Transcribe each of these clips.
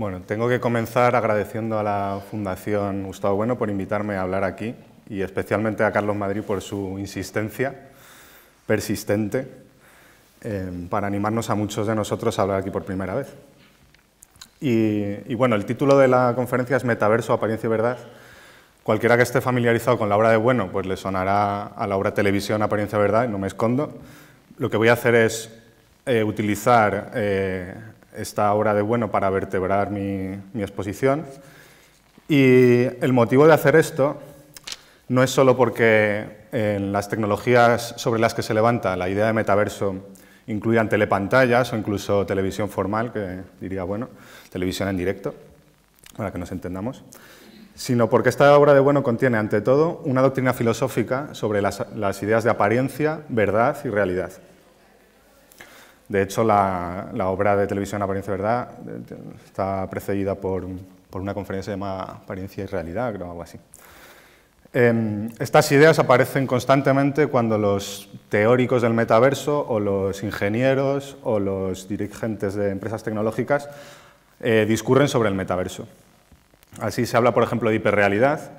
Bueno, tengo que comenzar agradeciendo a la Fundación Gustavo Bueno por invitarme a hablar aquí y especialmente a Carlos Madrid por su insistencia persistente para animarnos a muchos de nosotros a hablar aquí por primera vez. Y bueno, el título de la conferencia es Metaverso, Apariencia y Verdad. Cualquiera que esté familiarizado con la obra de Bueno, pues le sonará a la obra Televisión, Apariencia y Verdad, y no me escondo. Lo que voy a hacer es utilizar esta obra de Bueno para vertebrar mi exposición. Y el motivo de hacer esto no es solo porque en las tecnologías sobre las que se levanta la idea de metaverso incluyan telepantallas o incluso televisión formal, que diría Bueno, televisión en directo, para que nos entendamos, sino porque esta obra de Bueno contiene, ante todo, una doctrina filosófica sobre las ideas de apariencia, verdad y realidad. De hecho, la obra de Televisión Apariencia y Verdad está precedida por una conferencia llamada Apariencia y Realidad, creo, algo así. Estas ideas aparecen constantemente cuando los teóricos del metaverso o los ingenieros o los dirigentes de empresas tecnológicas discurren sobre el metaverso. Así se habla, por ejemplo, de hiperrealidad,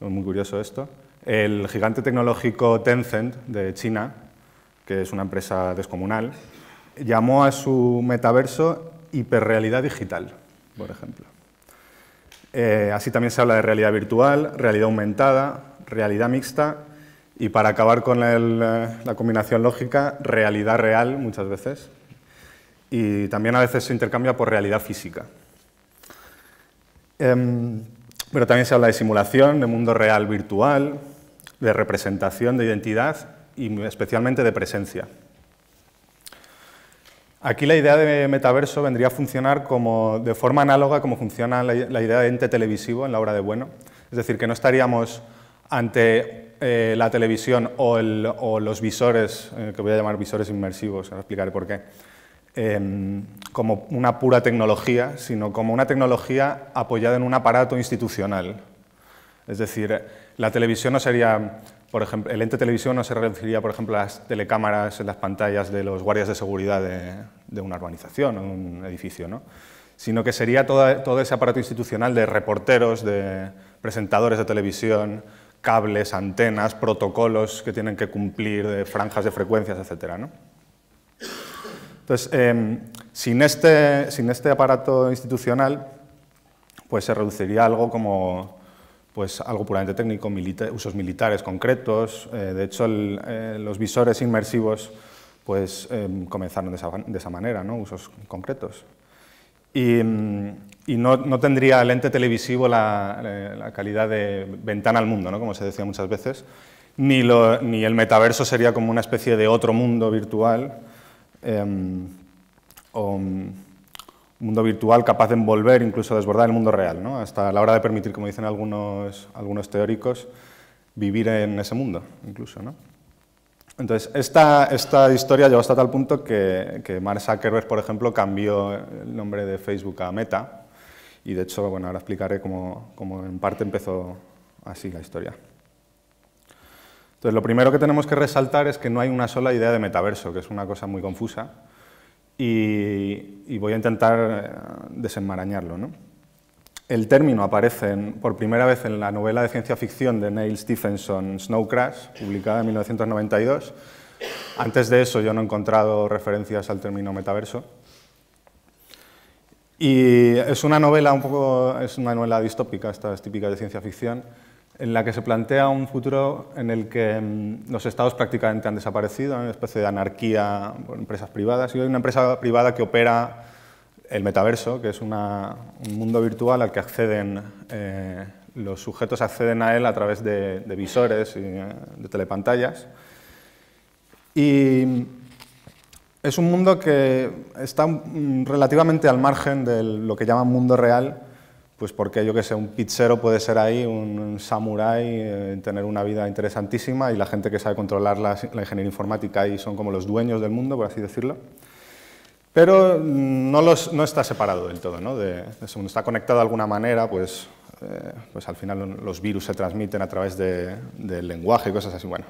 es muy curioso esto. El gigante tecnológico Tencent de China, que es una empresa descomunal, llamó a su metaverso hiperrealidad digital, por ejemplo. Así también se habla de realidad virtual, realidad aumentada, realidad mixta y, para acabar con la combinación lógica, realidad real muchas veces. Y también a veces se intercambia por realidad física. Pero también se habla de simulación, de mundo real virtual, de representación de identidad y especialmente de presencia. Aquí la idea de metaverso vendría a funcionar de forma análoga como funciona la idea de ente televisivo en la obra de Bueno. Es decir, que no estaríamos ante la televisión o los visores, que voy a llamar visores inmersivos, ahora explicaré por qué, como una pura tecnología, sino como una tecnología apoyada en un aparato institucional. Es decir, la televisión no sería, por ejemplo, el ente televisivo no se reduciría, por ejemplo, a las telecámaras en las pantallas de los guardias de seguridad de una urbanización o un edificio, ¿no? Sino que sería todo ese aparato institucional de reporteros, de presentadores de televisión, cables, antenas, protocolos que tienen que cumplir, de franjas de frecuencias, etc., ¿no? Entonces, sin este aparato institucional, pues se reduciría a algo como algo puramente técnico, usos militares concretos. De hecho, los visores inmersivos pues, comenzaron de esa manera, ¿no? Usos concretos. Y no tendría el ente televisivo la calidad de ventana al mundo, ¿no? Como se decía muchas veces, ni el metaverso sería como una especie de otro mundo virtual, o mundo virtual capaz de envolver, incluso desbordar el mundo real, ¿no? Hasta la hora de permitir, como dicen algunos teóricos, vivir en ese mundo, incluso, ¿no? Entonces, esta historia llegó hasta tal punto que Mark Zuckerberg, por ejemplo, cambió el nombre de Facebook a Meta, y de hecho, bueno, ahora explicaré cómo en parte empezó así la historia. Entonces, lo primero que tenemos que resaltar es que no hay una sola idea de metaverso, que es una cosa muy confusa, y voy a intentar desenmarañarlo, ¿no? El término aparece por primera vez en la novela de ciencia ficción de Neil Stephenson, Snow Crash, publicada en 1992. Antes de eso yo no he encontrado referencias al término metaverso. Y es una novela distópica, esta es típica de ciencia ficción, en la que se plantea un futuro en el que los estados prácticamente han desaparecido, una especie de anarquía por empresas privadas, y hay una empresa privada que opera el metaverso, que es un mundo virtual al que los sujetos acceden a él a través de visores y de telepantallas. Y es un mundo que está relativamente al margen de lo que llaman mundo real, pues porque, yo qué sé, un pizzero puede ser ahí, un samurái, tener una vida interesantísima, y la gente que sabe controlar la ingeniería informática ahí son como los dueños del mundo, por así decirlo. Pero no está separado del todo, ¿no? Está conectado de alguna manera, pues al final los virus se transmiten a través del lenguaje y cosas así. Bueno,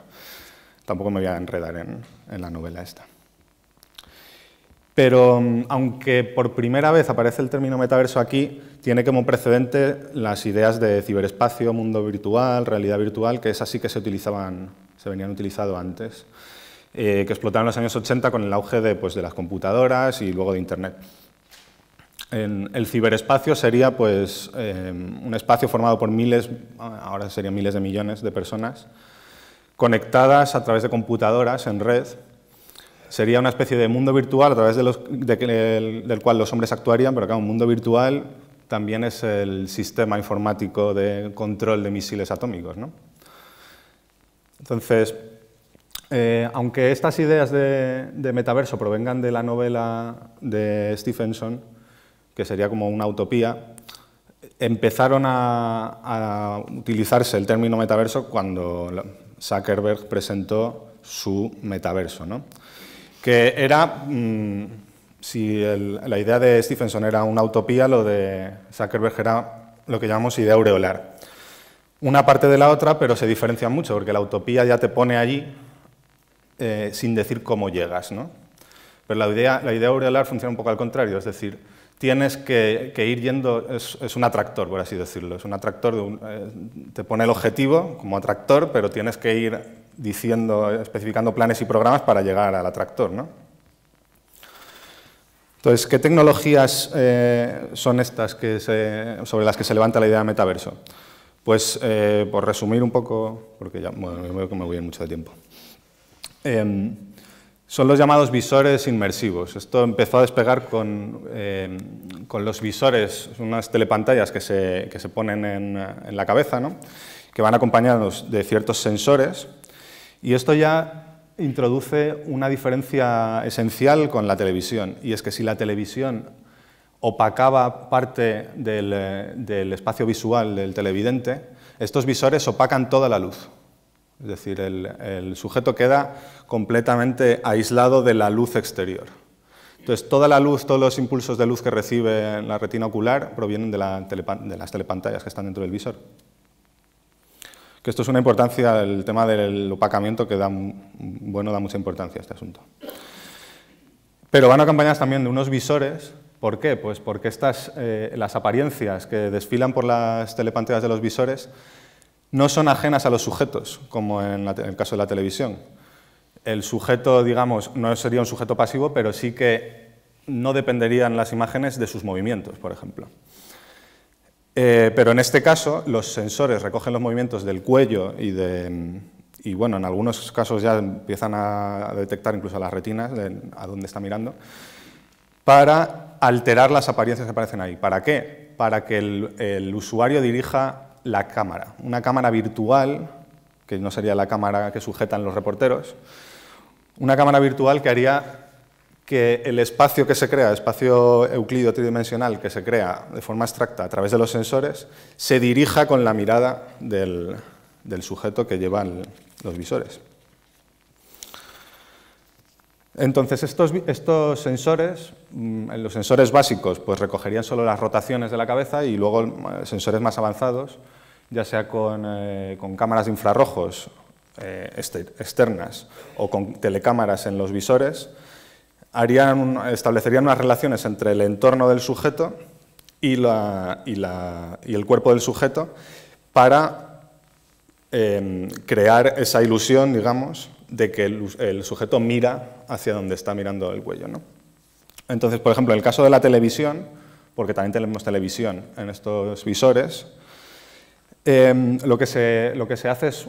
tampoco me voy a enredar en la novela esta. Pero aunque por primera vez aparece el término metaverso aquí, tiene como precedente las ideas de ciberespacio, mundo virtual, realidad virtual, que esas sí que se venían utilizando antes, que explotaron en los años 80 con el auge pues, de las computadoras y luego de Internet. El ciberespacio sería pues, un espacio formado por miles, ahora serían miles de millones de personas, conectadas a través de computadoras en red. Sería una especie de mundo virtual a través del cual los hombres actuarían, pero claro, un mundo virtual también es el sistema informático de control de misiles atómicos, ¿no? Entonces, aunque estas ideas de metaverso provengan de la novela de Stephenson, que sería como una utopía, empezaron a utilizarse el término metaverso cuando Zuckerberg presentó su metaverso, ¿no? Que era, si la idea de Stephenson era una utopía, lo de Zuckerberg era lo que llamamos idea aureolar. Una parte de la otra, pero se diferencian mucho, porque la utopía ya te pone allí sin decir cómo llegas, ¿no? Pero la idea aureolar funciona un poco al contrario, es decir, tienes que ir yendo, es un atractor, por así decirlo, es un atractor, te pone el objetivo como atractor, pero tienes que ir especificando planes y programas para llegar al atractor, ¿no? Entonces, ¿qué tecnologías son estas sobre las que se levanta la idea de metaverso? Pues, por resumir un poco, porque ya veo que me voy en mucho de tiempo, son los llamados visores inmersivos. Esto empezó a despegar con los visores, unas telepantallas que se ponen en la cabeza, ¿no? Que van acompañados de ciertos sensores. Y esto ya introduce una diferencia esencial con la televisión, y es que si la televisión opacaba parte del espacio visual del televidente, estos visores opacan toda la luz. Es decir, el sujeto queda completamente aislado de la luz exterior. Entonces, toda la luz, todos los impulsos de luz que recibe la retina ocular provienen de las telepantallas que están dentro del visor. Que esto es una importancia, el tema del opacamiento, que da mucha importancia a este asunto. Pero van acompañadas también de unos visores. ¿Por qué? Pues porque las apariencias que desfilan por las telepantallas de los visores no son ajenas a los sujetos, como en el caso de la televisión. El sujeto, digamos, no sería un sujeto pasivo, pero sí que no dependerían las imágenes de sus movimientos, por ejemplo. Pero en este caso, los sensores recogen los movimientos del cuello y bueno, en algunos casos ya empiezan a detectar incluso las retinas, a dónde está mirando, para alterar las apariencias que aparecen ahí. ¿Para qué? Para que el usuario dirija la cámara, una cámara virtual, que no sería la cámara que sujetan los reporteros, una cámara virtual que haría que el espacio que se crea, el espacio euclídeo tridimensional que se crea de forma abstracta a través de los sensores, se dirija con la mirada del sujeto que lleva los visores. Entonces, estos sensores, los sensores básicos, pues recogerían solo las rotaciones de la cabeza, y luego sensores más avanzados, ya sea con cámaras de infrarrojos externas o con telecámaras en los visores, establecerían unas relaciones entre el entorno del sujeto y el cuerpo del sujeto para crear esa ilusión, digamos, de que el sujeto mira hacia donde está mirando el cuello, ¿no? Entonces, por ejemplo, en el caso de la televisión, porque también tenemos televisión en estos visores, lo que se hace es,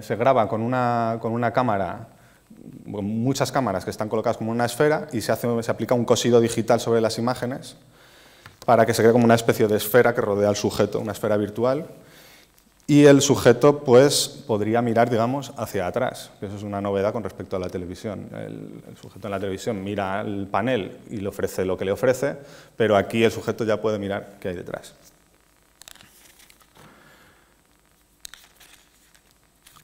se graba con una cámara, muchas cámaras que están colocadas como una esfera, y se aplica un cosido digital sobre las imágenes para que se cree como una especie de esfera que rodea al sujeto, una esfera virtual, y el sujeto pues podría mirar, digamos, hacia atrás, que eso es una novedad con respecto a la televisión. El sujeto en la televisión mira el panel y le ofrece lo que le ofrece, pero aquí el sujeto ya puede mirar qué hay detrás.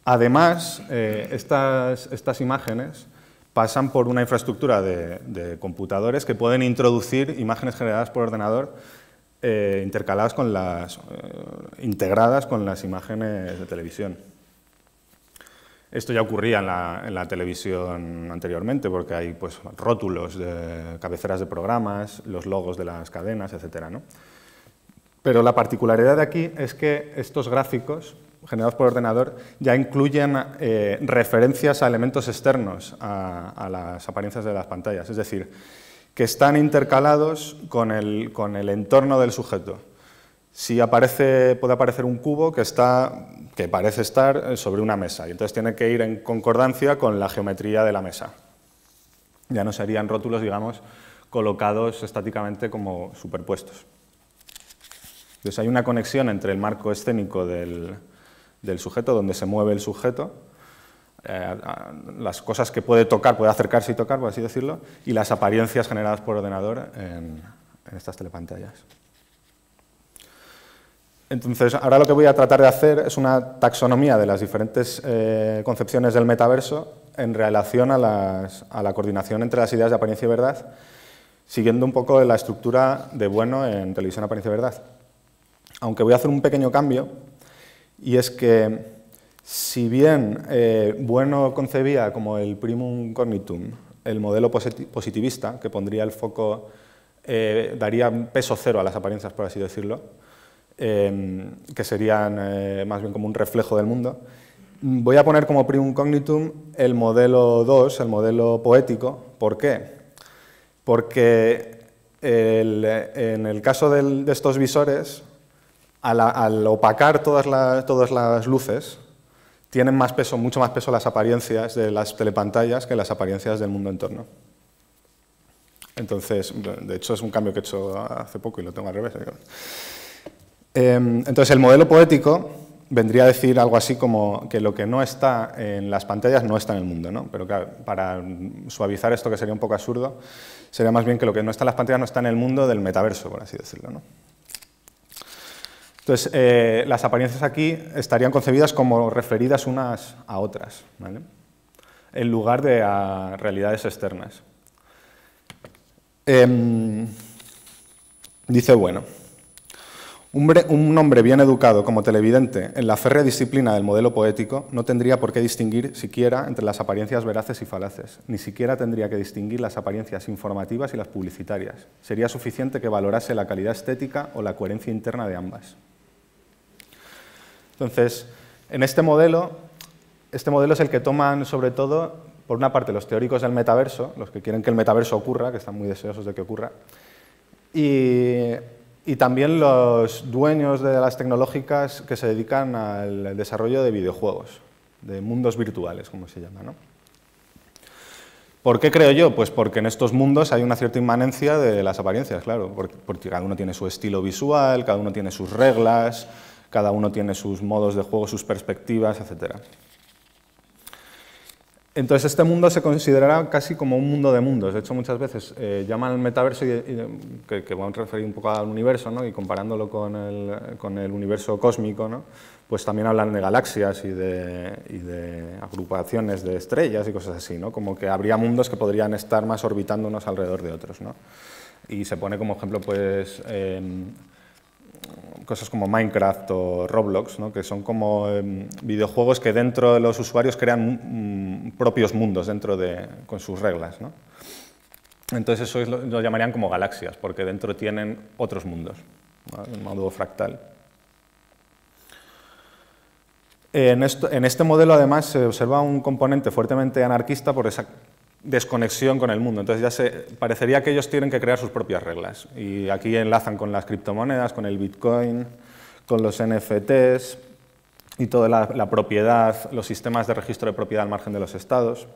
Además, estas imágenes pasan por una infraestructura de computadores que pueden introducir imágenes generadas por ordenador integradas con las imágenes de televisión. Esto ya ocurría en la televisión anteriormente, porque hay pues, rótulos de cabeceras de programas, los logos de las cadenas, etc., ¿no? Pero la particularidad de aquí es que estos gráficos generados por ordenador ya incluyen referencias a elementos externos a las apariencias de las pantallas, es decir, que están intercalados con el entorno del sujeto. Si puede aparecer un cubo que parece estar sobre una mesa, y entonces tiene que ir en concordancia con la geometría de la mesa. Ya no serían rótulos, digamos, colocados estáticamente como superpuestos. Entonces hay una conexión entre el marco escénico del sujeto, donde se mueve el sujeto, las cosas que puede tocar, puede acercarse y tocar, por así decirlo, y las apariencias generadas por ordenador en estas telepantallas. Entonces, ahora lo que voy a tratar de hacer es una taxonomía de las diferentes concepciones del metaverso en relación a la coordinación entre las ideas de apariencia y verdad, siguiendo un poco la estructura de Bueno en televisión, apariencia y verdad. Aunque voy a hacer un pequeño cambio, y es que si bien Bueno concebía como el primum cognitum el modelo positivista, que pondría el foco, daría peso cero a las apariencias, por así decirlo, que serían más bien como un reflejo del mundo, voy a poner como primum cognitum el modelo 2, el modelo poético. ¿Por qué? Porque en el caso de estos visores, al opacar todas las luces, tienen más peso, mucho más peso las apariencias de las telepantallas que las apariencias del mundo en torno. Entonces, de hecho es un cambio que he hecho hace poco y lo tengo al revés. Entonces el modelo poético vendría a decir algo así como que lo que no está en las pantallas no está en el mundo, ¿no? Pero claro, para suavizar esto, que sería un poco absurdo, sería más bien que lo que no está en las pantallas no está en el mundo del metaverso, por así decirlo, ¿no? Entonces, las apariencias aquí estarían concebidas como referidas unas a otras, ¿vale? En lugar de a realidades externas. Dice Bueno: un hombre bien educado como televidente en la férrea disciplina del modelo poético no tendría por qué distinguir siquiera entre las apariencias veraces y falaces, ni siquiera tendría que distinguir las apariencias informativas y las publicitarias. Sería suficiente que valorase la calidad estética o la coherencia interna de ambas. Entonces, en este modelo es el que toman sobre todo, por una parte, los teóricos del metaverso, los que quieren que el metaverso ocurra, que están muy deseosos de que ocurra, y también los dueños de las tecnológicas que se dedican al desarrollo de videojuegos, de mundos virtuales, como se llama, ¿no? ¿Por qué creo yo? Pues porque en estos mundos hay una cierta inmanencia de las apariencias, claro, porque cada uno tiene su estilo visual, cada uno tiene sus reglas, cada uno tiene sus modos de juego, sus perspectivas, etc. Entonces, este mundo se considerará casi como un mundo de mundos. De hecho, muchas veces llaman al metaverso, que vamos a referir un poco al universo, ¿no? Y comparándolo con el universo cósmico, ¿no? Pues también hablan de galaxias y de agrupaciones de estrellas y cosas así, ¿no? Como que habría mundos que podrían estar más orbitando unos alrededor de otros, ¿no? Y se pone como ejemplo, pues, cosas como Minecraft o Roblox, ¿no? Que son como videojuegos que dentro de los usuarios crean propios mundos con sus reglas, ¿no? Entonces eso lo llamarían como galaxias, porque dentro tienen otros mundos, ¿no? En modo fractal. En este modelo, además, se observa un componente fuertemente anarquista por esa desconexión con el mundo. Entonces ya parecería que ellos tienen que crear sus propias reglas. Y aquí enlazan con las criptomonedas, con el Bitcoin, con los NFTs y toda la propiedad, los sistemas de registro de propiedad al margen de los estados.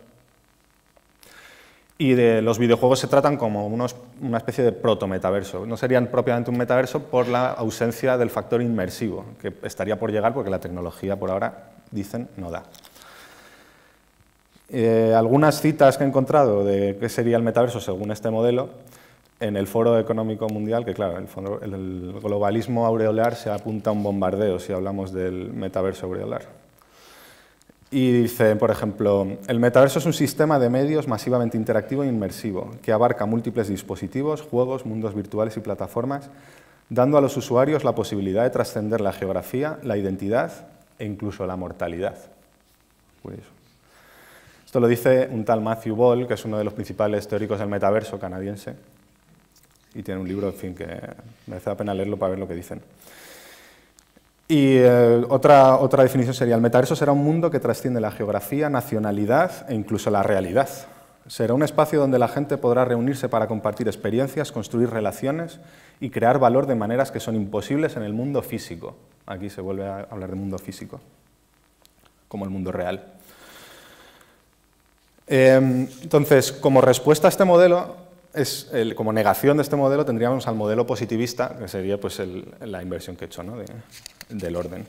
Y de los videojuegos se tratan como una especie de proto-metaverso. No serían propiamente un metaverso por la ausencia del factor inmersivo, que estaría por llegar porque la tecnología por ahora, dicen, no da. Algunas citas que he encontrado de qué sería el metaverso según este modelo, en el Foro Económico Mundial, que claro, el globalismo aureolar se apunta a un bombardeo si hablamos del metaverso aureolar. Y dice, por ejemplo, el metaverso es un sistema de medios masivamente interactivo e inmersivo, que abarca múltiples dispositivos, juegos, mundos virtuales y plataformas, dando a los usuarios la posibilidad de trascender la geografía, la identidad e incluso la mortalidad. Curioso. Esto lo dice un tal Matthew Ball, que es uno de los principales teóricos del metaverso canadiense, y tiene un libro, en fin, que merece la pena leerlo para ver lo que dicen. Y otra definición sería: el metaverso será un mundo que trasciende la geografía, nacionalidad e incluso la realidad. Será un espacio donde la gente podrá reunirse para compartir experiencias, construir relaciones y crear valor de maneras que son imposibles en el mundo físico. Aquí se vuelve a hablar del mundo físico, como el mundo real. Entonces, como respuesta a este modelo, como negación de este modelo, tendríamos al modelo positivista, que sería pues, la inversión que he hecho, ¿no? del orden.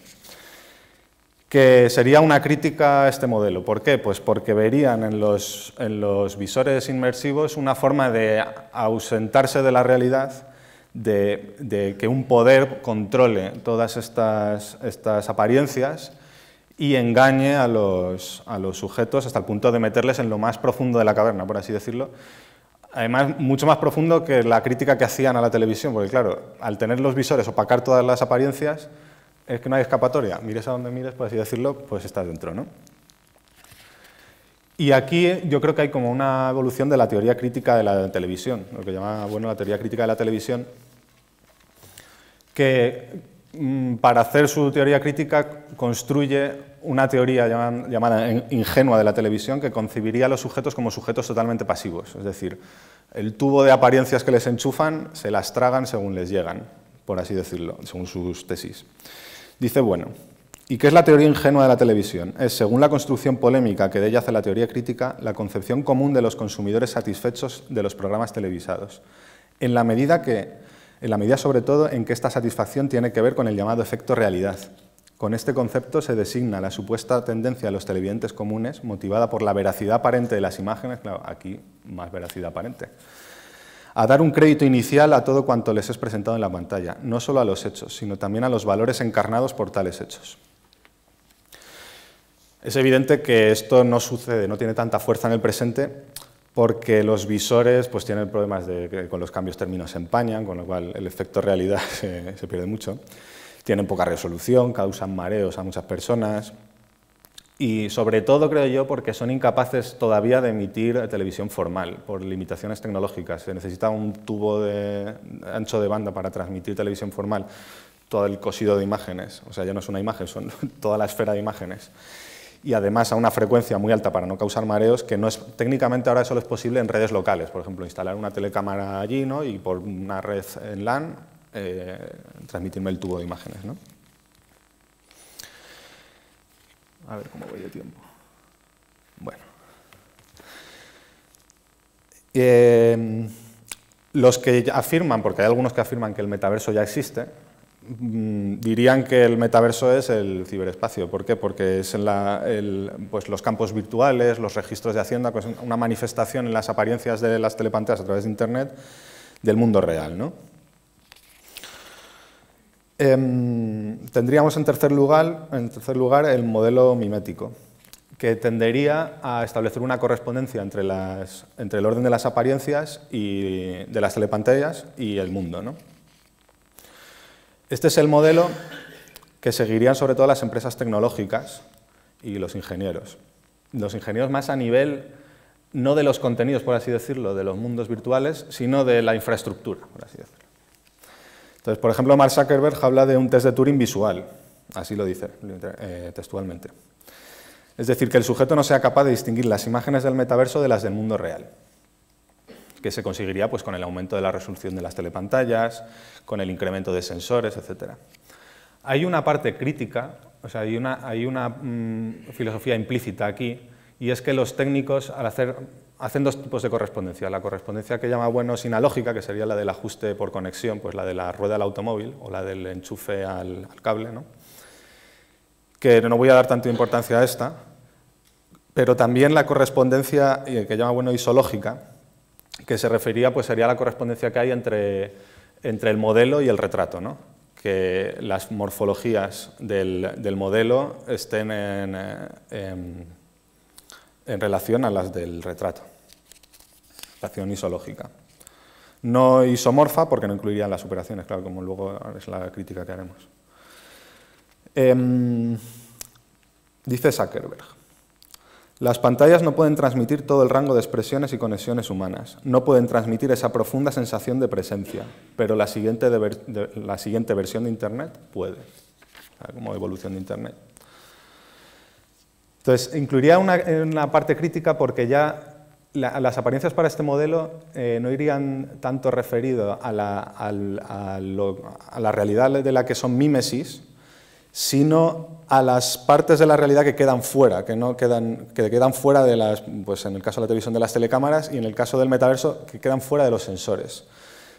Que sería una crítica a este modelo. ¿Por qué? Pues porque verían en los visores inmersivos una forma de ausentarse de la realidad, de que un poder controle todas estas apariencias y engañe a los sujetos hasta el punto de meterles en lo más profundo de la caverna, por así decirlo. Además, mucho más profundo que la crítica que hacían a la televisión, porque claro, al tener los visores opacar todas las apariencias, es que no hay escapatoria. Mires a donde mires, por así decirlo, pues estás dentro, ¿no? Y aquí yo creo que hay como una evolución de la teoría crítica de la televisión, lo que llama, bueno, la teoría crítica de la televisión, que para hacer su teoría crítica construye una teoría llamada ingenua de la televisión, que concibiría a los sujetos como sujetos totalmente pasivos. Es decir, el tubo de apariencias que les enchufan se las tragan según les llegan, por así decirlo, según sus tesis. Dice, bueno, ¿y qué es la teoría ingenua de la televisión? Es, según la construcción polémica que de ella hace la teoría crítica, la concepción común de los consumidores satisfechos de los programas televisados, en la medida sobre todo en que esta satisfacción tiene que ver con el llamado efecto realidad. Con este concepto se designa la supuesta tendencia de los televidentes comunes, motivada por la veracidad aparente de las imágenes, claro, aquí más veracidad aparente, a dar un crédito inicial a todo cuanto les es presentado en la pantalla, no solo a los hechos, sino también a los valores encarnados por tales hechos. Es evidente que esto no sucede, no tiene tanta fuerza en el presente, porque los visores pues, tienen problemas de que con los cambios términos se empañan, con lo cual el efecto realidad se pierde mucho. Tienen poca resolución, causan mareos a muchas personas y sobre todo, creo yo, porque son incapaces todavía de emitir televisión formal por limitaciones tecnológicas. Se necesita un tubo ancho de banda para transmitir televisión formal, todo el cosido de imágenes, o sea, ya no es una imagen, son toda la esfera de imágenes. Y además a una frecuencia muy alta para no causar mareos, que no es, técnicamente ahora solo es posible en redes locales, por ejemplo, instalar una telecámara allí, ¿no? Y por una red en LAN transmitirme el tubo de imágenes, ¿no? A ver cómo voy de tiempo. Bueno. Los que afirman, porque hay algunos que afirman que el metaverso ya existe, dirían que el metaverso es el ciberespacio. ¿Por qué? Porque es pues los campos virtuales, los registros de Hacienda, pues una manifestación en las apariencias de las telepantallas a través de Internet del mundo real, ¿no? Tendríamos en tercer lugar el modelo mimético, que tendería a establecer una correspondencia entre el orden de las apariencias y de las telepantallas y el mundo, ¿no? Este es el modelo que seguirían sobre todo las empresas tecnológicas y los ingenieros. Los ingenieros más a nivel, no de los contenidos, por así decirlo, de los mundos virtuales, sino de la infraestructura, por así decirlo. Entonces, por ejemplo, Mark Zuckerberg habla de un test de Turing visual, así lo dice textualmente. Es decir, que el sujeto no sea capaz de distinguir las imágenes del metaverso de las del mundo real, que se conseguiría pues, con el aumento de la resolución de las telepantallas, con el incremento de sensores, etc. Hay una parte crítica, o sea, hay una filosofía implícita aquí, y es que los técnicos hacen dos tipos de correspondencia. La correspondencia que llama bueno sinalógica, que sería la del ajuste por conexión, pues la de la rueda del automóvil o la del enchufe al cable, ¿no? Que no voy a dar tanta importancia a esta, pero también la correspondencia que llama bueno isológica, que se refería, pues sería la correspondencia que hay entre el modelo y el retrato, ¿no? Que las morfologías del modelo estén en relación a las del retrato. Relación isológica. No isomorfa, porque no incluirían las operaciones, claro, como luego es la crítica que haremos. Dice Zuckerberg: Las pantallas no pueden transmitir todo el rango de expresiones y conexiones humanas, no pueden transmitir esa profunda sensación de presencia, pero la siguiente versión de Internet puede, como evolución de Internet. Entonces, incluiría una parte crítica porque ya las apariencias para este modelo no irían tanto referido a la realidad de la que son mímesis, sino a las partes de la realidad que quedan fuera, que quedan fuera de las, pues en el caso de la televisión, de las telecámaras, y en el caso del metaverso, que quedan fuera de los sensores.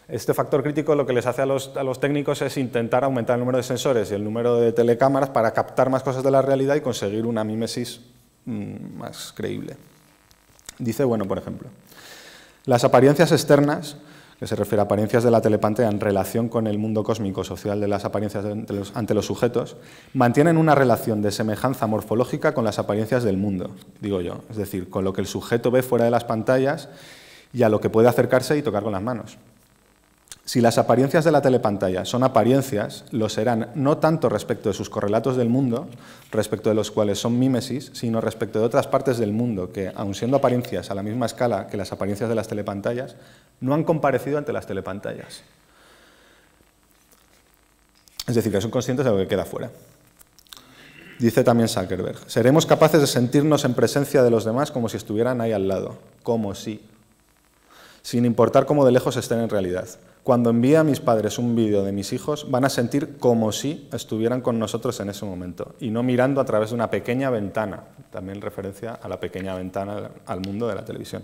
Este factor crítico lo que les hace a los técnicos es intentar aumentar el número de sensores y el número de telecámaras para captar más cosas de la realidad y conseguir una mímesis más creíble. Dice, bueno, por ejemplo, las apariencias externas, que se refiere a apariencias de la telepantalla en relación con el mundo cósmico social de las apariencias ante los sujetos, mantienen una relación de semejanza morfológica con las apariencias del mundo, digo yo, es decir, con lo que el sujeto ve fuera de las pantallas y a lo que puede acercarse y tocar con las manos. Si las apariencias de la telepantalla son apariencias, lo serán no tanto respecto de sus correlatos del mundo, respecto de los cuales son mímesis, sino respecto de otras partes del mundo que, aun siendo apariencias a la misma escala que las apariencias de las telepantallas, no han comparecido ante las telepantallas. Es decir, que son conscientes de lo que queda fuera. Dice también Zuckerberg, seremos capaces de sentirnos en presencia de los demás como si estuvieran ahí al lado, como si, sin importar cómo de lejos estén en realidad. Cuando envíe a mis padres un vídeo de mis hijos, van a sentir como si estuvieran con nosotros en ese momento, y no mirando a través de una pequeña ventana, también referencia a la pequeña ventana al mundo de la televisión.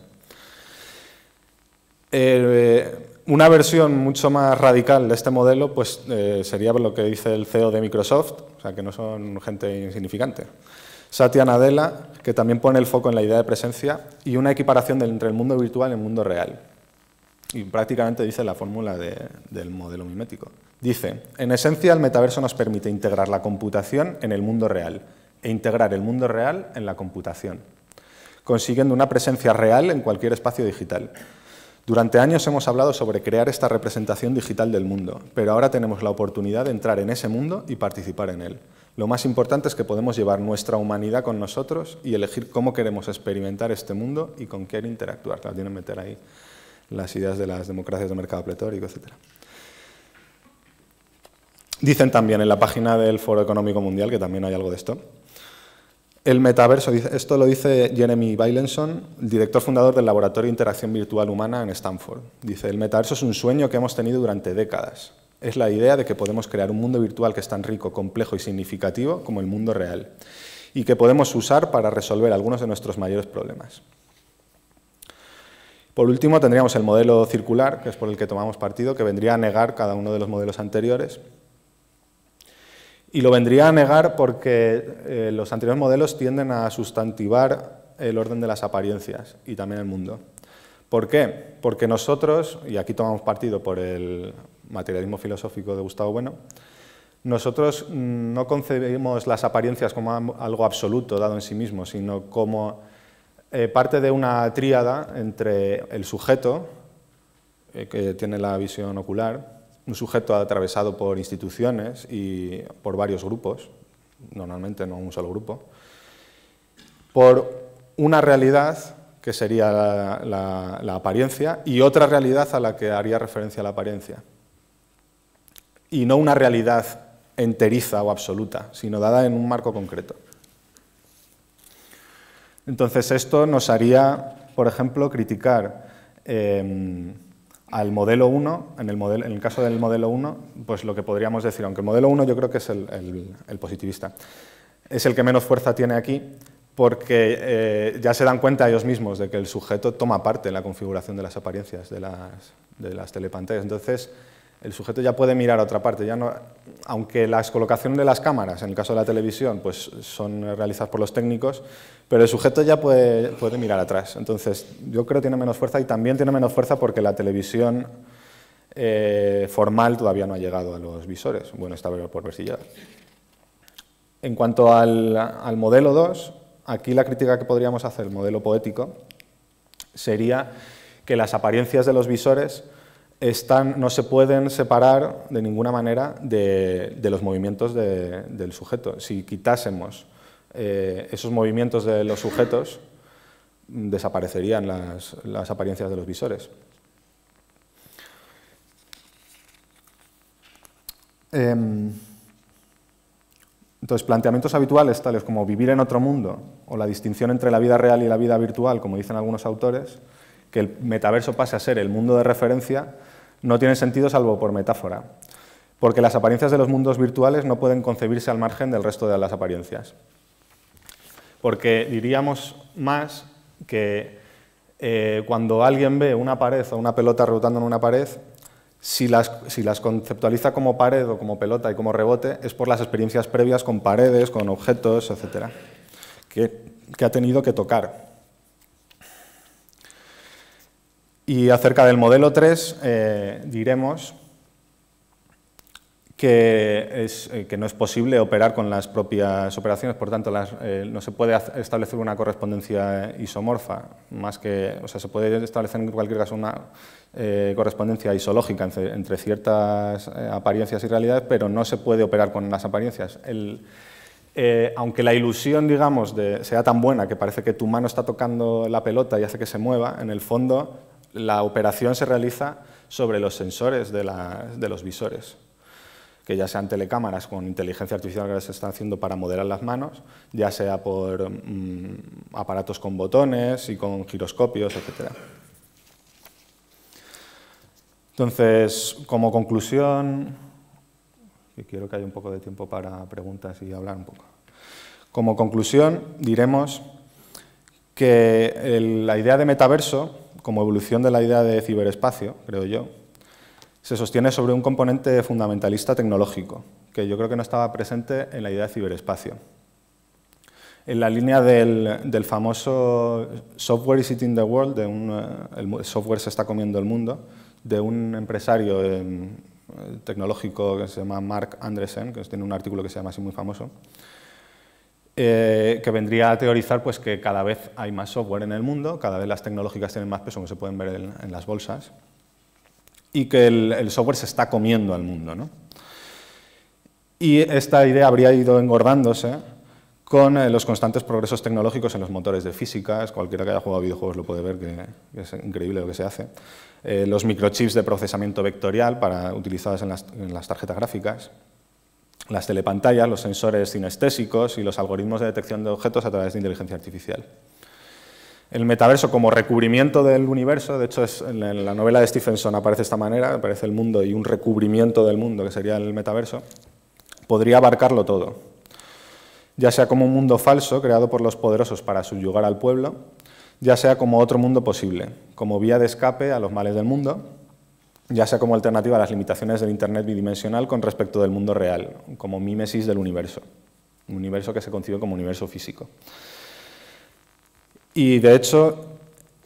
Una versión mucho más radical de este modelo pues, sería lo que dice el CEO de Microsoft, o sea, que no son gente insignificante. Satya Nadella, que también pone el foco en la idea de presencia y una equiparación entre el mundo virtual y el mundo real. Y prácticamente dice la fórmula del modelo mimético. Dice, en esencia el metaverso nos permite integrar la computación en el mundo real e integrar el mundo real en la computación, consiguiendo una presencia real en cualquier espacio digital. Durante años hemos hablado sobre crear esta representación digital del mundo, pero ahora tenemos la oportunidad de entrar en ese mundo y participar en él. Lo más importante es que podemos llevar nuestra humanidad con nosotros y elegir cómo queremos experimentar este mundo y con qué interactuar. Claro, tienen que meter ahí las ideas de las democracias de mercado pletórico, etc. Dicen también en la página del Foro Económico Mundial, que también hay algo de esto, el metaverso, esto lo dice Jeremy Bailenson, director fundador del Laboratorio de Interacción Virtual Humana en Stanford. Dice, el metaverso es un sueño que hemos tenido durante décadas. Es la idea de que podemos crear un mundo virtual que es tan rico, complejo y significativo como el mundo real, y que podemos usar para resolver algunos de nuestros mayores problemas. Por último, tendríamos el modelo circular, que es por el que tomamos partido, que vendría a negar cada uno de los modelos anteriores. Y lo vendría a negar porque los anteriores modelos tienden a sustantivar el orden de las apariencias y también el mundo. ¿Por qué? Porque nosotros, y aquí tomamos partido por el materialismo filosófico de Gustavo Bueno, nosotros no concebimos las apariencias como algo absoluto, dado en sí mismo, sino como parte de una tríada entre el sujeto, que tiene la visión ocular, un sujeto atravesado por instituciones y por varios grupos, normalmente no un solo grupo, por una realidad que sería la apariencia y otra realidad a la que haría referencia la apariencia. Y no una realidad enteriza o absoluta, sino dada en un marco concreto. Entonces esto nos haría, por ejemplo, criticar al modelo 1, en el caso del modelo 1, pues lo que podríamos decir, aunque el modelo 1 yo creo que es el positivista, es el que menos fuerza tiene aquí, porque ya se dan cuenta ellos mismos de que el sujeto toma parte en la configuración de las apariencias de las telepantallas. Entonces, el sujeto ya puede mirar a otra parte, ya no, aunque las colocaciones de las cámaras, en el caso de la televisión, pues son realizadas por los técnicos, pero el sujeto ya puede mirar atrás. Entonces, yo creo que tiene menos fuerza y también tiene menos fuerza porque la televisión formal todavía no ha llegado a los visores. Bueno, está por verse ya. En cuanto al modelo 2, aquí la crítica que podríamos hacer, el modelo poético, sería que las apariencias de los visores no se pueden separar de ninguna manera de los movimientos del sujeto. Si quitásemos esos movimientos de los sujetos, desaparecerían las apariencias de los visores. Entonces, planteamientos habituales, tales como vivir en otro mundo, o la distinción entre la vida real y la vida virtual, como dicen algunos autores, que el metaverso pase a ser el mundo de referencia, no tienen sentido salvo por metáfora, porque las apariencias de los mundos virtuales no pueden concebirse al margen del resto de las apariencias. Porque diríamos más que cuando alguien ve una pared o una pelota rebotando en una pared, si las conceptualiza como pared o como pelota y como rebote, es por las experiencias previas con paredes, con objetos, etcétera, que ha tenido que tocar. Y acerca del modelo 3 diremos que no es posible operar con las propias operaciones, por tanto no se puede establecer una correspondencia isomorfa, se puede establecer en cualquier caso una correspondencia isológica entre ciertas apariencias y realidades, pero no se puede operar con las apariencias. Aunque la ilusión, digamos, sea tan buena que parece que tu mano está tocando la pelota y hace que se mueva, en el fondo la operación se realiza sobre los sensores de los visores, que ya sean telecámaras con inteligencia artificial que se están haciendo para modelar las manos, ya sea por aparatos con botones y con giroscopios, etc. Entonces, como conclusión, y quiero que haya un poco de tiempo para preguntas y hablar un poco. Como conclusión, diremos que la idea de metaverso, como evolución de la idea de ciberespacio, creo yo, se sostiene sobre un componente fundamentalista tecnológico, que yo creo que no estaba presente en la idea de ciberespacio. En la línea del famoso software is eating the world, el software se está comiendo el mundo, de un empresario tecnológico que se llama Mark Andreessen, que tiene un artículo que se llama así muy famoso, que vendría a teorizar pues, que cada vez hay más software en el mundo, cada vez las tecnológicas tienen más peso, como se pueden ver en las bolsas, y que el software se está comiendo al mundo, ¿no? Y esta idea habría ido engordándose con los constantes progresos tecnológicos en los motores de física. Cualquiera que haya jugado a videojuegos lo puede ver, que es increíble lo que se hace. Los microchips de procesamiento vectorial utilizados en las tarjetas gráficas, las telepantallas, los sensores cinestésicos y los algoritmos de detección de objetos a través de inteligencia artificial. El metaverso como recubrimiento del universo, de hecho en la novela de Stephenson aparece de esta manera, aparece el mundo y un recubrimiento del mundo, que sería el metaverso, podría abarcarlo todo, ya sea como un mundo falso creado por los poderosos para subyugar al pueblo, ya sea como otro mundo posible, como vía de escape a los males del mundo, ya sea como alternativa a las limitaciones del Internet bidimensional con respecto del mundo real, como mímesis del universo, un universo que se concibe como universo físico. Y, de hecho,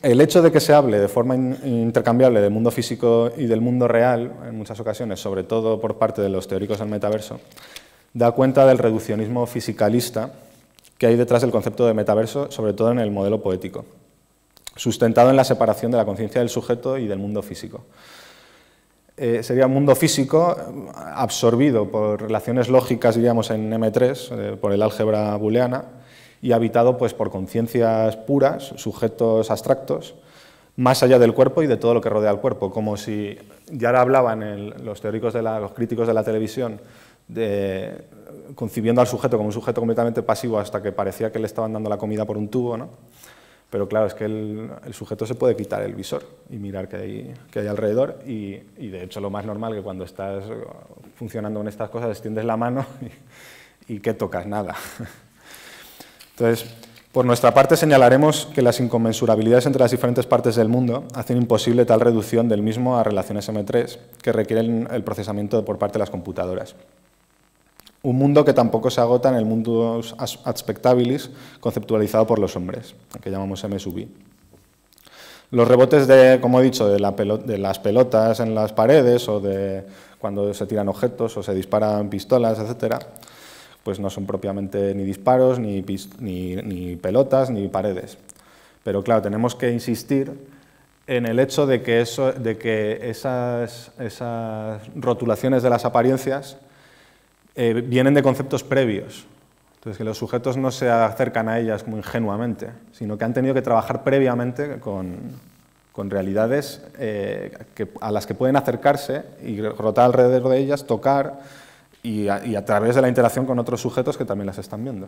el hecho de que se hable de forma intercambiable del mundo físico y del mundo real, en muchas ocasiones, sobre todo por parte de los teóricos del metaverso, da cuenta del reduccionismo fisicalista que hay detrás del concepto de metaverso, sobre todo en el modelo poético, sustentado en la separación de la conciencia del sujeto y del mundo físico. Sería un mundo físico absorbido por relaciones lógicas, diríamos, en M3, por el álgebra booleana, y habitado pues, por conciencias puras, sujetos abstractos, más allá del cuerpo y de todo lo que rodea al cuerpo, como si ya hablaban los teóricos los críticos de la televisión, concibiendo al sujeto como un sujeto completamente pasivo hasta que parecía que le estaban dando la comida por un tubo, ¿no? Pero claro, es que el sujeto se puede quitar el visor y mirar qué hay alrededor y de hecho lo más normal que cuando estás funcionando con estas cosas extiendes la mano y ¿qué tocas? Nada. Entonces, por nuestra parte señalaremos que las inconmensurabilidades entre las diferentes partes del mundo hacen imposible tal reducción del mismo a relaciones M3 que requieren el procesamiento por parte de las computadoras. Un mundo que tampoco se agota en el mundo aspectabilis conceptualizado por los hombres, que llamamos M sub I. Los rebotes, como he dicho, de las pelotas en las paredes o de cuando se tiran objetos o se disparan pistolas, etcétera, pues no son propiamente ni disparos, ni pelotas, ni paredes. Pero claro, tenemos que insistir en el hecho de que esas rotulaciones de las apariencias vienen de conceptos previos, Entonces, que los sujetos no se acercan a ellas como ingenuamente, sino que han tenido que trabajar previamente con realidades a las que pueden acercarse y rotar alrededor de ellas, tocar y a través de la interacción con otros sujetos que también las están viendo.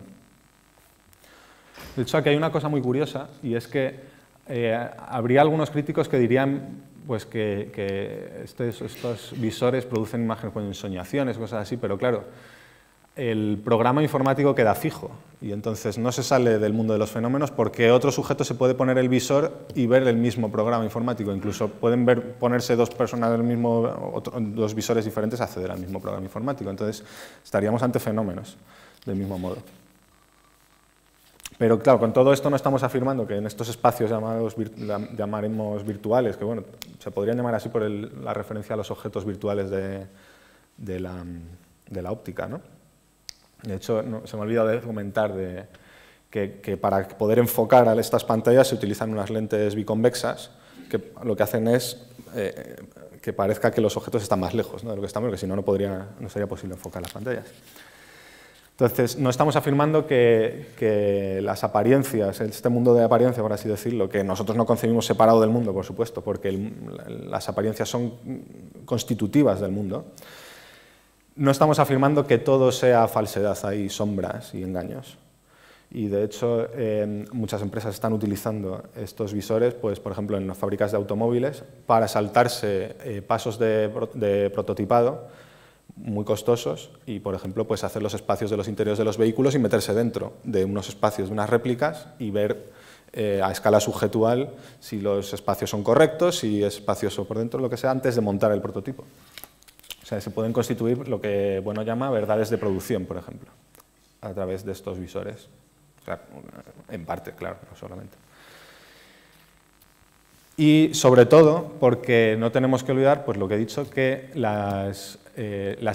De hecho, aquí hay una cosa muy curiosa, y es que habría algunos críticos que dirían pues, que estos visores producen imágenes con ensoñaciones, cosas así, pero claro, el programa informático queda fijo y entonces no se sale del mundo de los fenómenos porque otro sujeto se puede poner el visor y ver el mismo programa informático. Incluso pueden ponerse dos personas del mismo, dos visores diferentes a acceder al mismo programa informático. Entonces estaríamos ante fenómenos del mismo modo. Pero claro, con todo esto no estamos afirmando que en estos espacios llamaremos virtuales, que bueno, se podrían llamar así por la referencia a los objetos virtuales de la óptica, ¿no? De hecho, se me ha olvidado de comentar que para poder enfocar a estas pantallas se utilizan unas lentes biconvexas que lo que hacen es que parezca que los objetos están más lejos, ¿no?, de lo que estamos, porque si no, no sería posible enfocar las pantallas. Entonces, no estamos afirmando que las apariencias, este mundo de apariencia, por así decirlo, que nosotros no concebimos separado del mundo, por supuesto, porque las apariencias son constitutivas del mundo. No estamos afirmando que todo sea falsedad, hay sombras y engaños. Y de hecho, muchas empresas están utilizando estos visores, pues, por ejemplo, en las fábricas de automóviles, para saltarse pasos de prototipado muy costosos y, por ejemplo, pues, hacer los espacios de los interiores de los vehículos y meterse dentro de unos espacios, de unas réplicas y ver a escala subjetual si los espacios son correctos, si es espacioso por dentro, lo que sea, antes de montar el prototipo. O sea, se pueden constituir lo que Bueno llama verdades de producción, por ejemplo, a través de estos visores. O sea, en parte, claro, no solamente. Y sobre todo, porque no tenemos que olvidar, pues lo que he dicho, que las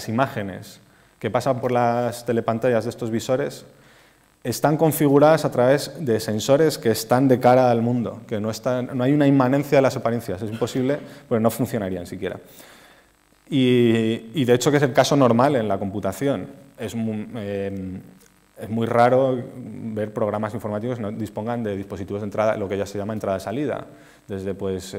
imágenes que pasan por las telepantallas de estos visores están configuradas a través de sensores que están de cara al mundo, que no hay una inmanencia de las apariencias, es imposible, pues no funcionarían siquiera. Y de hecho que es el caso normal en la computación. Es muy raro ver programas informáticos que no dispongan de dispositivos de entrada, lo que ya se llama entrada-salida, desde pues,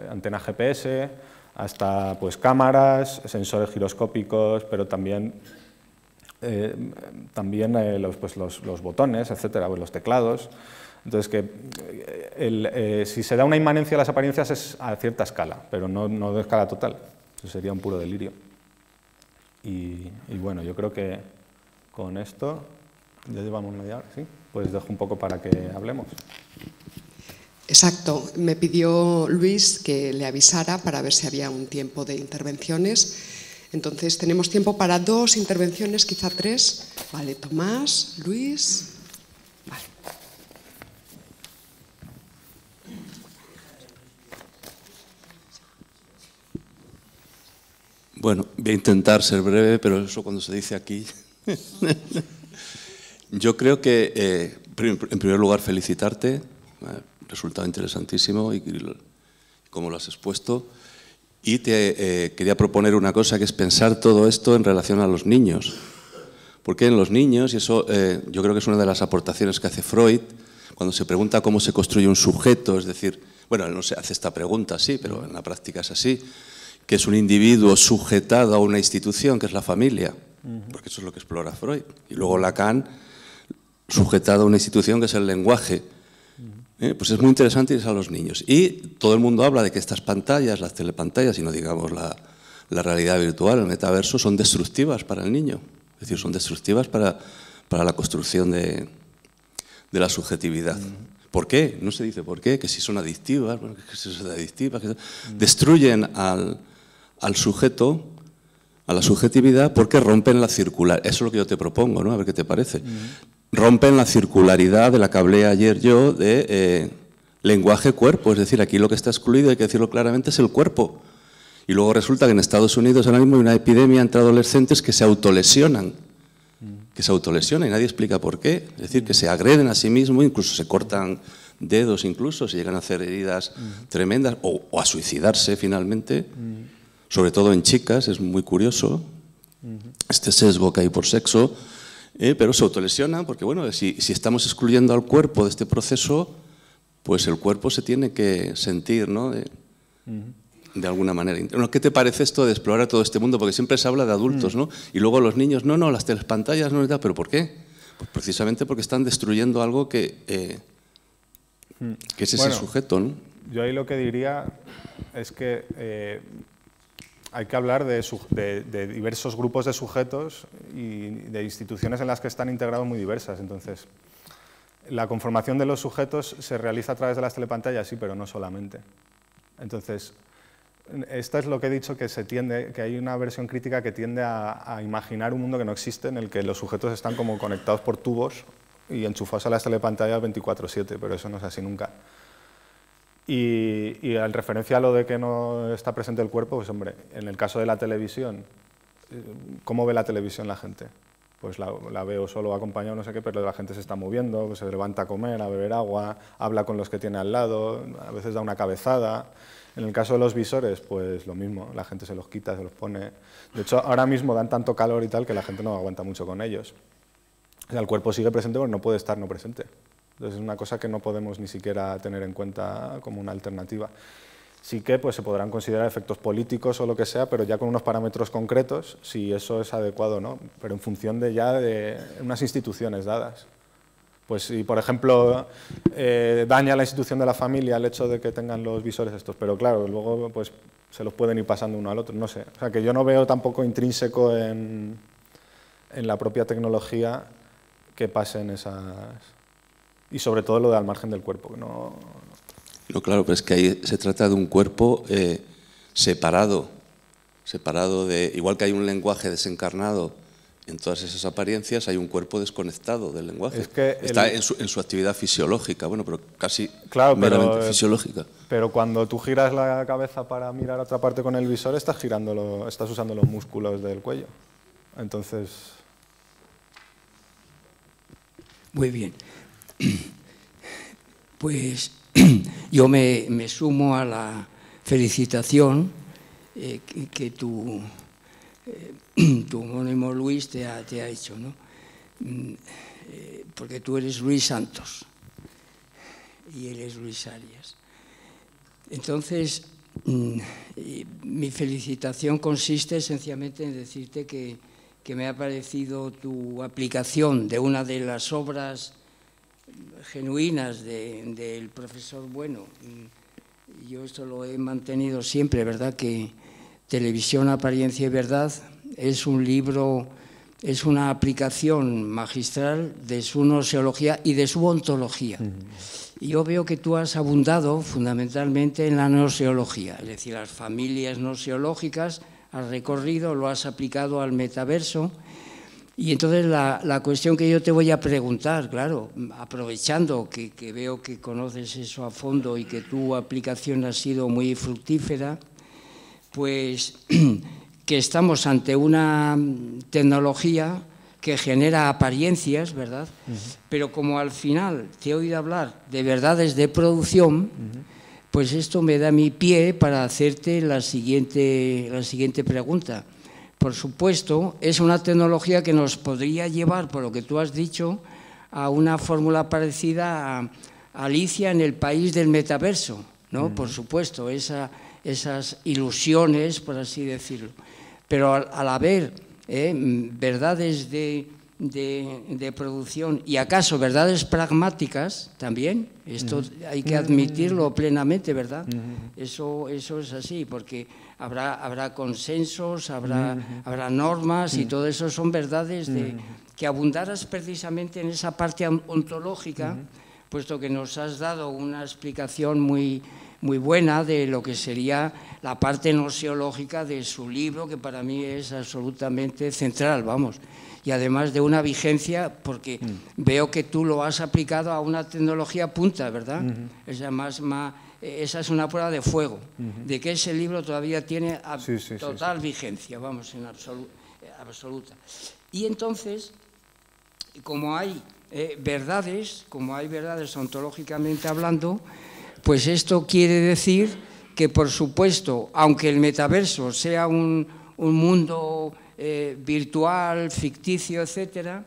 antenas GPS hasta pues, cámaras, sensores giroscópicos, pero también los botones, etcétera, los teclados. Entonces, si se da una inmanencia a las apariencias es a cierta escala, pero no de escala total. Eso sería un puro delirio. Y bueno, yo creo que con esto ya llevamos media hora, ¿sí? Pues dejo un poco para que hablemos. Exacto. Me pidió Luis que le avisara para ver si había un tiempo de intervenciones. Entonces, tenemos tiempo para 2 intervenciones, quizá 3. Vale, Tomás, Luis. Vale. Bueno, voy a intentar ser breve, pero eso cuando se dice aquí... Yo creo que, en primer lugar, felicitarte. Resultado interesantísimo y cómo lo has expuesto. Y te quería proponer una cosa, que es pensar todo esto en relación a los niños. Porque en los niños, y eso yo creo que es una de las aportaciones que hace Freud, cuando se pregunta cómo se construye un sujeto, es decir, bueno, él no se hace esta pregunta así, pero en la práctica es así, que es un individuo sujetado a una institución, que es la familia, porque eso es lo que explora Freud. Y luego Lacan, sujetado a una institución que es el lenguaje. Pues es muy interesante irse a los niños. Y todo el mundo habla de que estas pantallas, las telepantallas, y no digamos la realidad virtual, el metaverso, son destructivas para el niño. Es decir, son destructivas para la construcción de la subjetividad. ¿Por qué? No se dice por qué, que si son adictivas, bueno, que si son adictivas, que destruyen al sujeto, a la subjetividad, porque rompen la circular. Eso es lo que yo te propongo, ¿no? A ver qué te parece. Rompen la circularidad de la que hablé ayer yo de lenguaje-cuerpo. Es decir, aquí lo que está excluido, hay que decirlo claramente, es el cuerpo. Y luego resulta que en Estados Unidos ahora mismo hay una epidemia entre adolescentes que se autolesionan. Que se autolesionan y nadie explica por qué. Es decir, que se agreden a sí mismos, incluso se cortan dedos, incluso se llegan a hacer heridas tremendas, o a suicidarse finalmente. Sobre todo en chicas, es muy curioso. Este sesgo que hay por sexo. pero se autolesionan porque, bueno, si estamos excluyendo al cuerpo de este proceso, pues el cuerpo se tiene que sentir, ¿no? De alguna manera. Bueno, ¿qué te parece esto de explorar todo este mundo? Porque siempre se habla de adultos, ¿no? Y luego los niños, no, las telepantallas, no, ¿pero por qué? Pues precisamente porque están destruyendo algo que es ese sujeto, ¿no? Yo ahí lo que diría es que hay que hablar de diversos grupos de sujetos y de instituciones en las que están integrados muy diversas. Entonces, la conformación de los sujetos se realiza a través de las telepantallas, sí, pero no solamente. Entonces, esto es lo que he dicho, que hay una versión crítica que tiende a imaginar un mundo que no existe, en el que los sujetos están como conectados por tubos y enchufados a las telepantallas 24/7, pero eso no es así nunca. Y en referencia a lo de que no está presente el cuerpo, pues hombre, en el caso de la televisión, ¿cómo ve la televisión la gente? Pues la veo solo acompañado, no sé qué, pero la gente se está moviendo, pues se levanta a comer, a beber agua, habla con los que tiene al lado, a veces da una cabezada. En el caso de los visores, pues lo mismo, la gente se los quita, se los pone. De hecho, ahora mismo dan tanto calor y tal que la gente no aguanta mucho con ellos. O sea, el cuerpo sigue presente, pero no puede estar no presente. Entonces es una cosa que no podemos ni siquiera tener en cuenta como una alternativa. Sí que pues, se podrán considerar efectos políticos o lo que sea, pero ya con unos parámetros concretos, si eso es adecuado o no, pero en función de unas instituciones dadas. Pues si, por ejemplo, daña la institución de la familia el hecho de que tengan los visores estos, pero claro, luego pues, se los pueden ir pasando uno al otro, no sé. O sea, que yo no veo tampoco intrínseco en la propia tecnología que pasen esas... Y sobre todo lo de al margen del cuerpo, que no... No, claro, pero es que ahí se trata de un cuerpo separado de... Igual que hay un lenguaje desencarnado en todas esas apariencias, hay un cuerpo desconectado del lenguaje. Es que está en su actividad fisiológica, bueno, pero casi claro, meramente fisiológica. Pero cuando tú giras la cabeza para mirar a otra parte con el visor, estás usando los músculos del cuello. Entonces... Muy bien. Pues yo me sumo a la felicitación que tu homónimo Luis te ha hecho, ¿no? Porque tú eres Luis Santos y él es Luis Arias. Entonces, mi felicitación consiste sencillamente en decirte que me ha parecido tu aplicación de una de las obras genuinas del profesor Bueno. Yo esto lo he mantenido siempre, ¿verdad? Que Televisión, Apariencia y Verdad es un libro, es una aplicación magistral de su noseología y de su ontología. Y yo veo que tú has abundado fundamentalmente en la noseología, es decir, las familias noseológicas, has recorrido, lo has aplicado al metaverso. Y entonces la cuestión que yo te voy a preguntar, claro, aprovechando que veo que conoces eso a fondo y que tu aplicación ha sido muy fructífera, pues que estamos ante una tecnología que genera apariencias, ¿verdad? Pero como al final te he oído hablar de verdades de producción, pues esto me da mi pie para hacerte la siguiente pregunta. Por supuesto, es una tecnología que nos podría llevar, por lo que tú has dicho, a una fórmula parecida a Alicia en el país del metaverso, ¿no? Por supuesto, esas ilusiones, por así decirlo. Pero al haber verdades de producción y acaso verdades pragmáticas también, esto hay que admitirlo plenamente, ¿verdad? Eso es así, porque habrá consensos, habrá normas y todo eso son verdades que abundaras precisamente en esa parte ontológica, puesto que nos has dado una explicación muy buena de lo que sería la parte noseológica de su libro, que para mí es absolutamente central, vamos. Y además de una vigencia, porque veo que tú lo has aplicado a una tecnología punta, ¿verdad? Esa es una prueba de fuego, de que ese libro todavía tiene total vigencia, vamos, en absoluta. Y entonces, como hay verdades ontológicamente hablando, pues esto quiere decir que, por supuesto, aunque el metaverso sea un mundo virtual, ficticio, etcétera,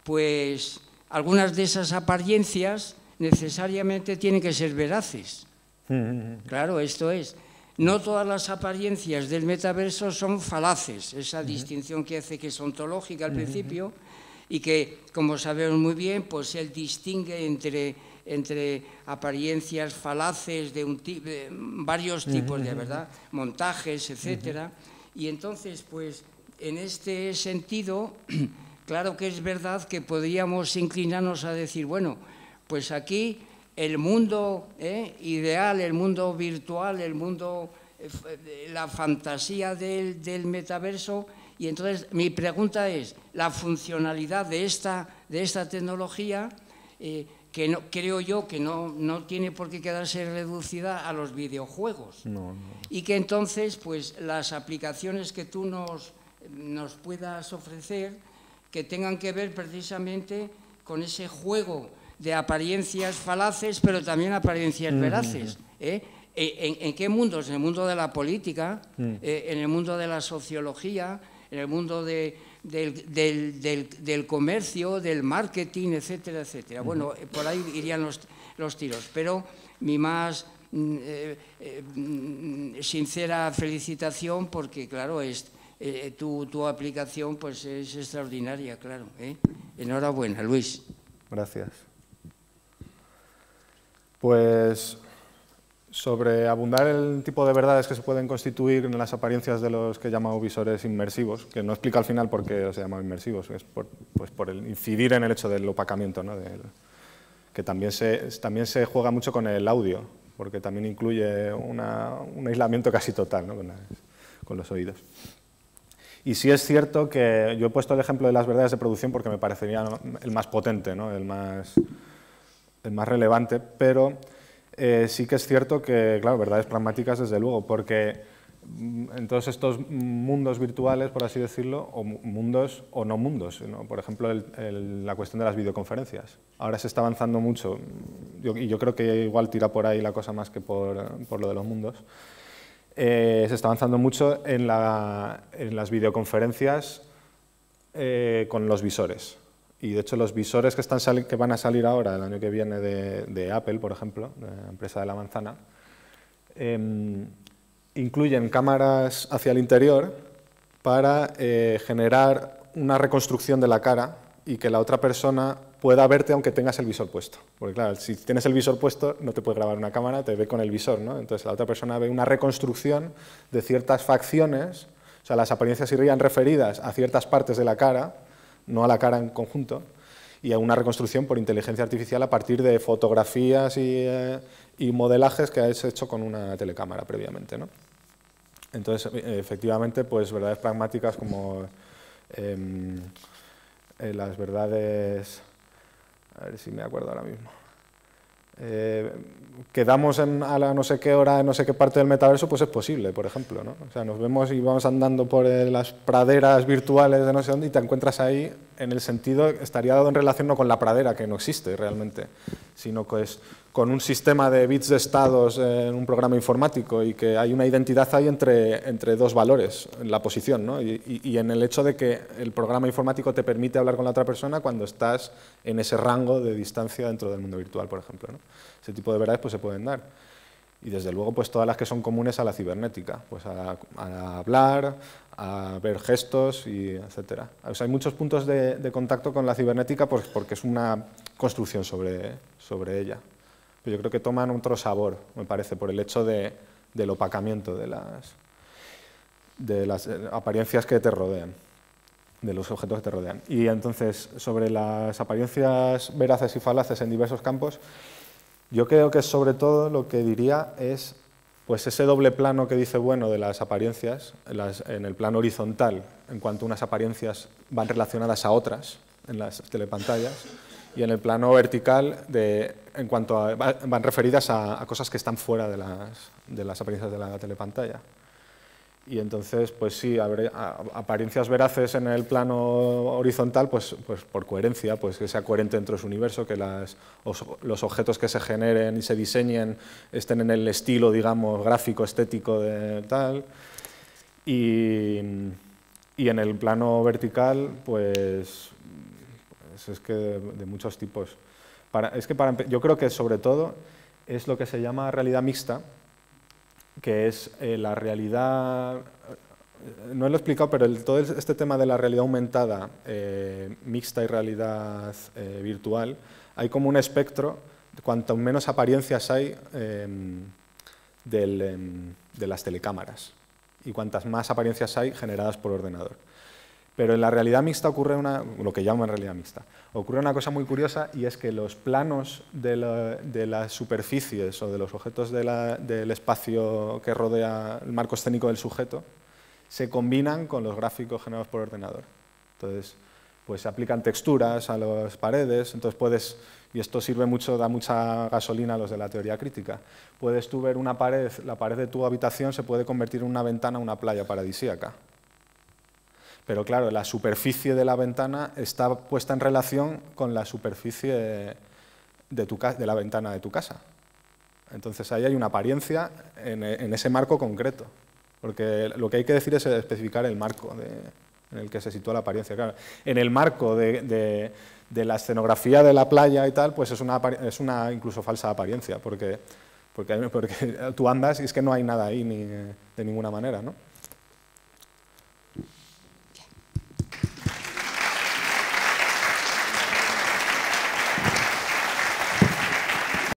pues algunas de esas apariencias necesariamente tienen que ser veraces. Claro, esto es. No todas las apariencias del metaverso son falaces, esa distinción que hace, que es ontológica al principio, y que, como sabemos muy bien, pues él distingue entre apariencias falaces de varios tipos, de verdad, montajes, etcétera. Y entonces, pues, en este sentido, claro que es verdad que podríamos inclinarnos a decir, bueno, pues aquí el mundo ideal, el mundo virtual, el mundo, la fantasía del metaverso. Y entonces mi pregunta es, la funcionalidad de esta tecnología, que no, creo yo que no tiene por qué quedarse reducida a los videojuegos. No. Y que entonces, pues, las aplicaciones que tú nos puedas ofrecer, que tengan que ver precisamente con ese juego de apariencias falaces, pero también apariencias veraces. ¿En qué mundos? En el mundo de la política, en el mundo de la sociología, en el mundo del comercio, del marketing, etcétera, etcétera. Bueno, por ahí irían los tiros, pero mi más sincera felicitación, porque claro, tu aplicación pues es extraordinaria, claro. Enhorabuena, Luis. Gracias. Pues sobre abundar el tipo de verdades que se pueden constituir en las apariencias de los que llamo visores inmersivos, que no explica al final por qué se llaman inmersivos, es por el incidir en el hecho del opacamiento, ¿no? Que también se juega mucho con el audio, porque también incluye un aislamiento casi total, ¿no? con los oídos. Y sí es cierto que yo he puesto el ejemplo de las verdades de producción porque me parecería el más potente, ¿no? el más relevante, pero sí que es cierto que, claro, verdades pragmáticas desde luego, porque en todos estos mundos virtuales, por así decirlo, o mundos o no mundos, ¿no? Por ejemplo, la cuestión de las videoconferencias. Ahora se está avanzando mucho, y yo creo que igual tira por ahí la cosa más que por lo de los mundos. Se está avanzando mucho en las videoconferencias con los visores. Y de hecho los visores que van a salir ahora, el año que viene, de Apple, por ejemplo, de la empresa de la manzana, incluyen cámaras hacia el interior para generar una reconstrucción de la cara y que la otra persona pueda verte aunque tengas el visor puesto. Porque claro, si tienes el visor puesto no te puede grabar una cámara, te ve con el visor, ¿no? Entonces la otra persona ve una reconstrucción de ciertas facciones, o sea, las apariencias irían referidas a ciertas partes de la cara, no a la cara en conjunto, y a una reconstrucción por inteligencia artificial a partir de fotografías y modelajes que has hecho con una telecámara previamente, ¿no? Entonces, efectivamente, pues verdades pragmáticas como las verdades, a ver si me acuerdo ahora mismo, quedamos a la no sé qué hora en no sé qué parte del metaverso, pues es posible, por ejemplo, ¿no? O sea, nos vemos y vamos andando por las praderas virtuales de no sé dónde y te encuentras ahí, en el sentido, estaría dado en relación no con la pradera, que no existe realmente, sino que es con un sistema de bits de estados en un programa informático y que hay una identidad ahí entre dos valores, en la posición, ¿no? Y en el hecho de que el programa informático te permite hablar con la otra persona cuando estás en ese rango de distancia dentro del mundo virtual, por ejemplo, ¿no? Ese tipo de verdades pues se pueden dar. Y desde luego pues todas las que son comunes a la cibernética, pues a hablar, a ver gestos, y etcétera. O sea, hay muchos puntos de contacto con la cibernética pues, porque es una construcción sobre ella. Pero yo creo que toman otro sabor, me parece, por el hecho del opacamiento de las apariencias que te rodean, de los objetos que te rodean. Y entonces, sobre las apariencias veraces y falaces en diversos campos, yo creo que sobre todo lo que diría es pues ese doble plano que dice Bueno de las apariencias, en el plano horizontal, en cuanto unas apariencias van relacionadas a otras en las telepantallas, y en el plano vertical en cuanto van referidas a cosas que están fuera de las apariencias de la telepantalla. Y entonces, pues sí, apariencias veraces en el plano horizontal, pues por coherencia, pues que sea coherente dentro de su universo, que los objetos que se generen y se diseñen estén en el estilo, digamos, gráfico, estético de tal. Y en el plano vertical, pues Es que de muchos tipos. Yo creo que sobre todo es lo que se llama realidad mixta, que es la realidad, no lo he explicado, pero todo este tema de la realidad aumentada, mixta y realidad virtual, hay como un espectro, cuanto menos apariencias hay de las telecámaras y cuantas más apariencias hay generadas por ordenador. Pero en la realidad mixta ocurre lo que llaman realidad mixta, ocurre una cosa muy curiosa, y es que los planos de las superficies o de los objetos del espacio que rodea el marco escénico del sujeto se combinan con los gráficos generados por ordenador. Entonces, pues se aplican texturas a las paredes, entonces y esto sirve mucho, da mucha gasolina a los de la teoría crítica, puedes tú ver una pared, la pared de tu habitación se puede convertir en una ventana a una playa paradisíaca. Pero claro, la superficie de la ventana está puesta en relación con la superficie de la ventana de tu casa. Entonces ahí hay una apariencia en ese marco concreto, porque lo que hay que decir es especificar el marco en el que se sitúa la apariencia. Claro, en el marco de la escenografía de la playa y tal, pues es una incluso falsa apariencia, porque tú andas y es que no hay nada ahí de ninguna manera, ¿no?